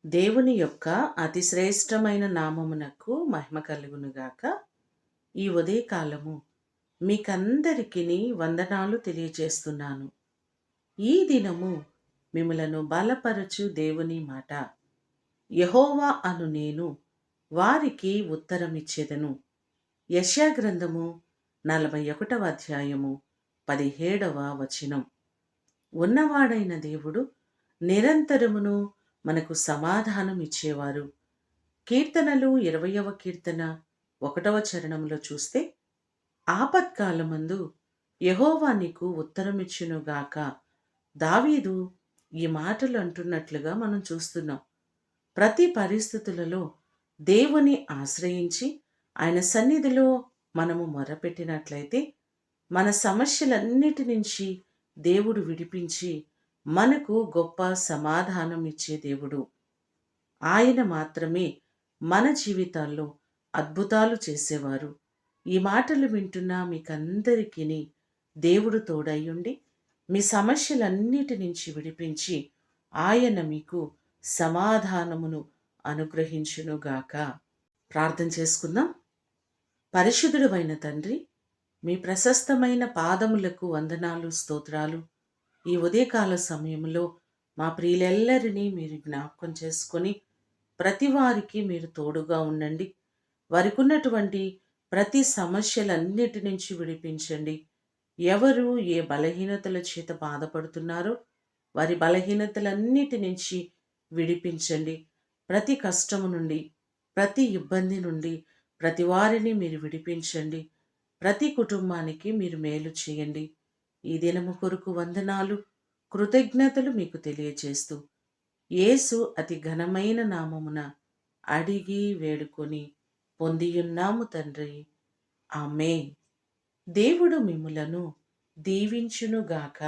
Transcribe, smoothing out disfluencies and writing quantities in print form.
దేవుని యొక్క అతి శ్రేష్టమైన నామమునకు మహిమ కలుగునుగాక. ఈ ఉదయకాలము మీకందరికిని వందనాలు తెలియజేస్తున్నాను. ఈ దినము మిమ్ములను బలపరచు దేవుని మాట. యెహోవా అను నేను వారికి ఉత్తరమిచ్చేదను. యెషయా గ్రంథము 41వ అధ్యాయము 17వ వచనం. ఉన్నవాడైన దేవుడు నిరంతరమును మనకు సమాధానం ఇచ్చేవారు. కీర్తనలు 20వ కీర్తన 1వ చరణంలో చూస్తే, ఆపత్కాలమందు యెహోవా నీకు ఉత్తరమిచ్చునుగాక. దావీదు ఈ మాటలు అంటున్నట్లుగా మనం చూస్తున్నాం. ప్రతి పరిస్థితులలో దేవుని ఆశ్రయించి ఆయన సన్నిధిలో మనము మొరపెట్టినట్లయితే మన సమస్యలన్నిటి నుంచి దేవుడు విడిపించి మనకు గొప్ప సమాధానం ఇచ్చే దేవుడు. ఆయన మాత్రమే మన జీవితాల్లో అద్భుతాలు చేసేవారు. ఈ మాటలు వింటున్న మీకందరికీ దేవుడు తోడయ్యుండి మీ సమస్యలన్నిటి నుంచి విడిపించి ఆయన మీకు సమాధానమును అనుగ్రహించునుగాక. ప్రార్థన చేసుకుందాం. పరిశుద్ధుడైన తండ్రి, మీ ప్రశస్తమైన పాదములకు వందనాలు, స్తోత్రాలు. ఈ ఉదయకాల సమయంలో మా ప్రియులెల్లరినీ మీరు జ్ఞాపకం చేసుకొని ప్రతి వారికి మీరు తోడుగా ఉండండి. వారికి ఉన్నటువంటి ప్రతి సమస్యలన్నిటి నుంచి విడిపించండి. ఎవరు ఏ బలహీనతల చేత బాధపడుతున్నారో వారి బలహీనతలన్నిటి నుంచి విడిపించండి. ప్రతి కష్టము నుండి, ప్రతి ఇబ్బంది నుండి ప్రతి వారిని మీరు విడిపించండి. ప్రతి కుటుంబానికి మీరు మేలు చేయండి. ఈ దినము కొరకు వందనాలు, కృతజ్ఞతలు మీకు తెలియచేస్తూ యేసు అతి ఘనమైన నామమున అడిగి వేడుకొని పొందియున్నాము తండ్రి. ఆమేన్. దేవుడు మిమ్ములను దీవించునుగాక.